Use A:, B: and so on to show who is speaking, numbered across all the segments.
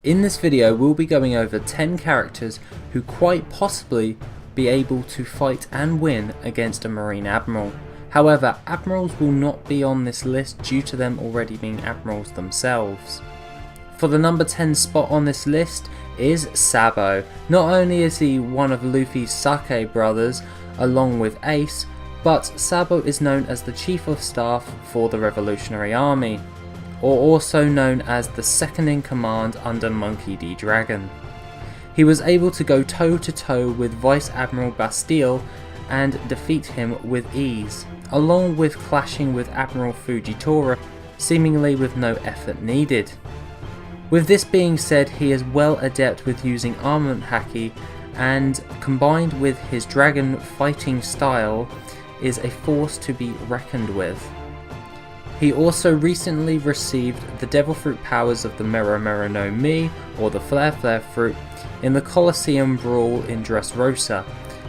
A: In this video we'll be going over 10 characters who quite possibly be able to fight and win against a Marine Admiral. However, Admirals will not be on this list due to them already being Admirals themselves. For the number 10 spot on this list is SABO. Not only is he one of Luffy's Sake brothers along with Ace, but SABO is known as the Chief of Staff for the Revolutionary Army, or also known as the second in command under Monkey D. Dragon. He was able to go toe to toe with Vice Admiral Bastille and defeat him with ease, along with clashing with Admiral Fujitora, seemingly with no effort needed. With this being said, he is well adept with using armament haki, and combined with his dragon fighting style is a force to be reckoned with. He also recently received the Devil Fruit powers of the Mero Mero no Mi, or the Flare Flare Fruit, in the Colosseum Brawl in Dressrosa,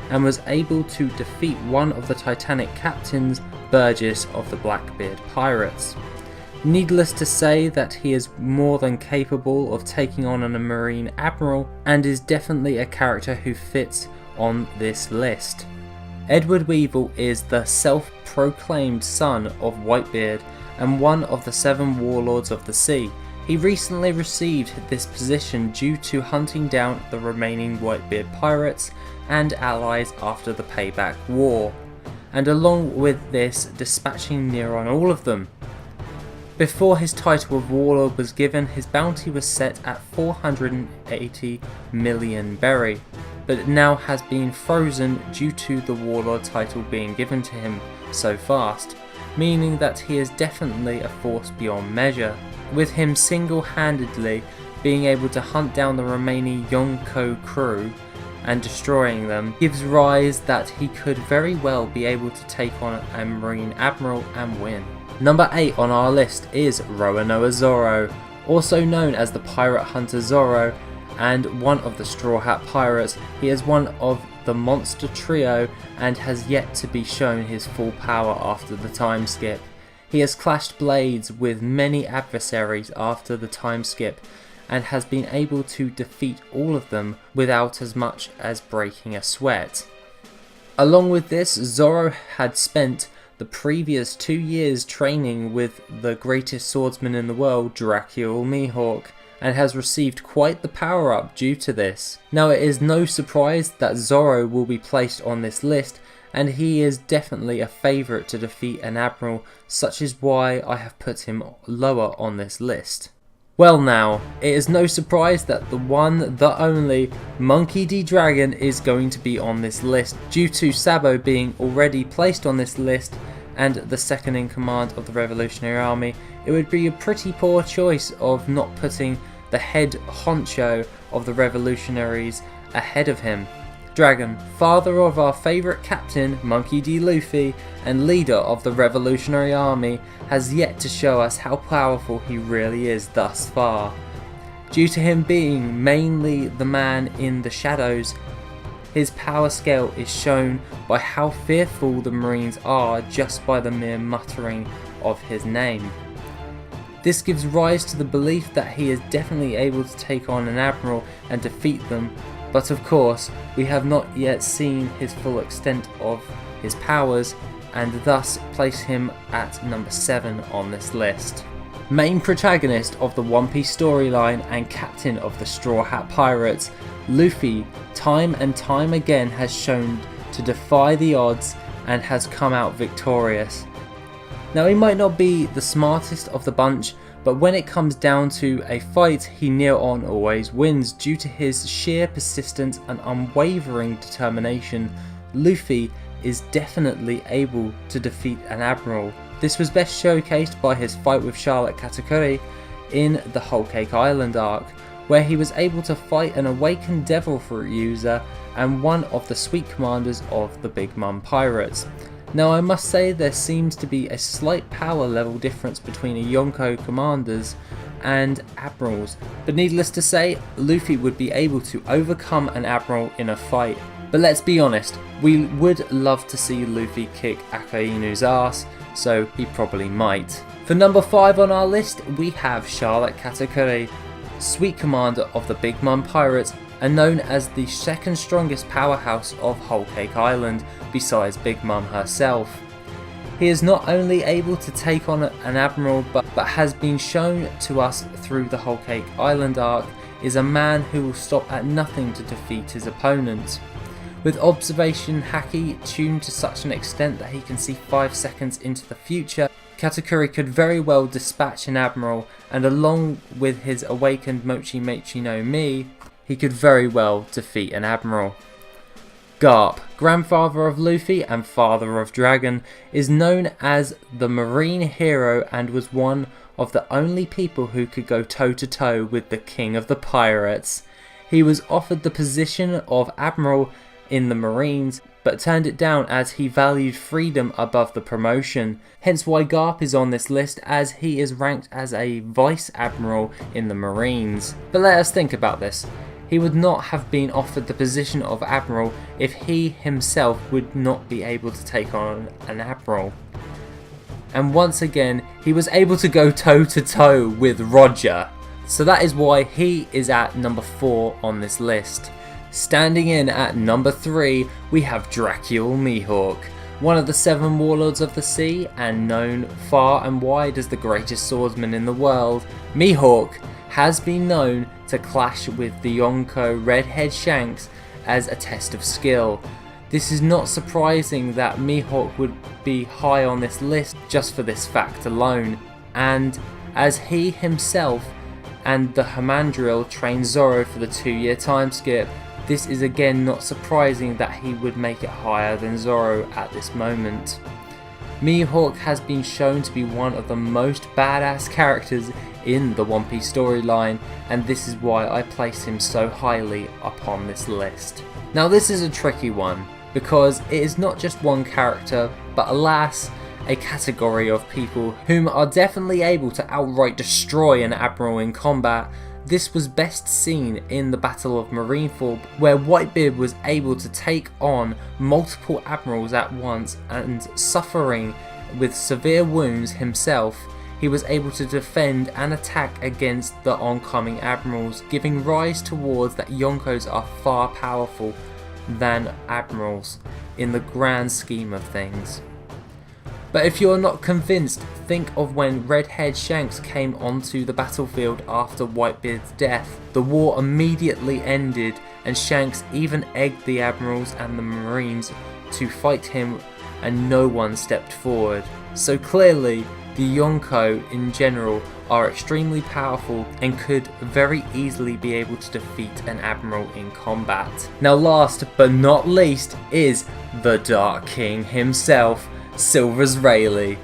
A: and was able to defeat one of the Titanic captains, Burgess of the Blackbeard Pirates. Needless to say that he is more than capable of taking on a Marine Admiral, and is definitely a character who fits on this list. Edward Weevil is the self-proclaimed son of Whitebeard and one of the 7 warlords of the sea. He recently received this position due to hunting down the remaining Whitebeard pirates and allies after the Payback War, and along with this dispatching near on all of them. Before his title of warlord was given, his bounty was set at 480 million berry, but it now has been frozen due to the warlord title being given to him so fast, meaning that he is definitely a force beyond measure, with him single-handedly being able to hunt down the remaining YONKO crew and destroying them gives rise that he could very well be able to take on a Marine Admiral and win. Number 8 on our list is Roanoa ZORO, also known as the Pirate Hunter ZORO, and one of the Straw Hat Pirates. He is one of the monster trio and has yet to be shown his full power after the time skip. He has clashed blades with many adversaries after the time skip and has been able to defeat all of them without as much as breaking a sweat. Along with this, ZORO had spent the previous 2 years training with the greatest swordsman in the world, Dracul Mihawk, and has received quite the power up due to this. Now, it is no surprise that ZORO will be placed on this list, and he is definitely a favourite to defeat an Admiral, such is why I have put him lower on this list. Well now, it is no surprise that the one, the only, Monkey D. Dragon is going to be on this list, due to SABO being already placed on this list and the second in command of the Revolutionary Army. It would be a pretty poor choice of not putting the head honcho of the revolutionaries ahead of him. Dragon, father of our favourite captain, Monkey D. Luffy, and leader of the Revolutionary Army, has yet to show us how powerful he really is thus far. Due to him being mainly the man in the shadows, his power scale is shown by how fearful the Marines are just by the mere muttering of his name. This gives rise to the belief that he is definitely able to take on an Admiral and defeat them, but of course we have not yet seen his full extent of his powers, and thus place him at number 7 on this list. Main protagonist of the One Piece storyline and captain of the Straw Hat Pirates, Luffy time and time again has shown to defy the odds and has come out victorious. Now, he might not be the smartest of the bunch, but when it comes down to a fight, he near on always wins due to his sheer persistence and unwavering determination. Luffy is definitely able to defeat an Admiral. This was best showcased by his fight with Charlotte Katakuri in the Whole Cake Island arc, where he was able to fight an awakened Devil Fruit user and one of the sweet commanders of the Big Mum Pirates. Now, I must say there seems to be a slight power level difference between a Yonko commanders and Admirals, but needless to say, Luffy would be able to overcome an Admiral in a fight. But let's be honest, we would love to see Luffy kick Akainu's ass, so he probably might. For number 5 on our list, we have Charlotte Katakuri. Sweet Commander of the Big Mom Pirates, and known as the second strongest powerhouse of Whole Cake Island besides Big Mom herself. He is not only able to take on an Admiral but has been shown to us through the Whole Cake Island arc is a man who will stop at nothing to defeat his opponent. With observation haki tuned to such an extent that he can see 5 seconds into the future, Katakuri could very well dispatch an Admiral, and along with his awakened Mochi Mechi no Mi, he could very well defeat an Admiral. GARP, grandfather of Luffy and father of Dragon, is known as the marine hero and was one of the only people who could go toe to toe with the king of the pirates. He was offered the position of Admiral in the Marines, but turned it down as he valued freedom above the promotion. Hence why GARP is on this list, as he is ranked as a Vice Admiral in the Marines. But let us think about this. He would not have been offered the position of Admiral if he himself would not be able to take on an Admiral. And once again, he was able to go toe to toe with Roger. So that is why he is at number 4 on this list. Standing in at number 3, we have Dracule Mihawk, one of the 7 warlords of the sea and known far and wide as the greatest swordsman in the world. Mihawk has been known to clash with the Yonko Redhead Shanks as a test of skill. This is not surprising that Mihawk would be high on this list just for this fact alone, and as he himself and the Admiral trained ZORO for the 2-year time skip, this is again not surprising that he would make it higher than ZORO at this moment. Mihawk has been shown to be one of the most badass characters in the One Piece storyline, and this is why I place him so highly upon this list. Now this is a tricky one, because it is not just one character, but alas, a category of people whom are definitely able to outright destroy an Admiral in combat. This was best seen in the Battle of Marineford, where Whitebeard was able to take on multiple Admirals at once, and suffering with severe wounds himself, he was able to defend and attack against the oncoming Admirals, giving rise towards that Yonkos are far powerful than Admirals in the grand scheme of things. But if you're not convinced, think of when Redhead Shanks came onto the battlefield after Whitebeard's death. The war immediately ended, and Shanks even egged the Admirals and the Marines to fight him, and no one stepped forward. So clearly, the Yonko in general are extremely powerful and could very easily be able to defeat an Admiral in combat. Now last but not least is the Dark King himself, Silver's Rayleigh.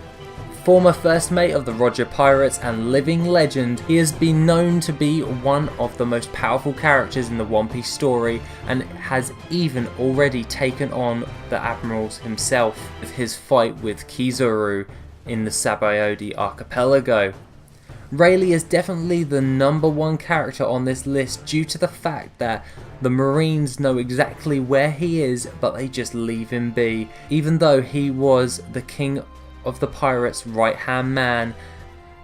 A: Former first mate of the Roger Pirates and living legend, he has been known to be one of the most powerful characters in the One Piece story, and has even already taken on the Admirals himself with his fight with Kizaru in the Sabaody archipelago. Rayleigh is definitely the number 1 character on this list due to the fact that the Marines know exactly where he is, but they just leave him be, even though he was the king of the pirates' right-hand man.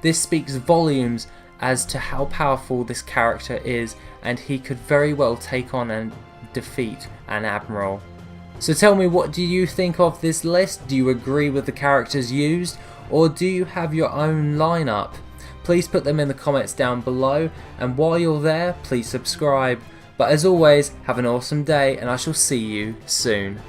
A: This speaks volumes as to how powerful this character is, and he could very well take on and defeat an Admiral. So tell me, what do you think of this list? Do you agree with the characters used, or do you have your own lineup? Please put them in the comments down below, and while you're there, please subscribe. But as always, have an awesome day, and I shall see you soon.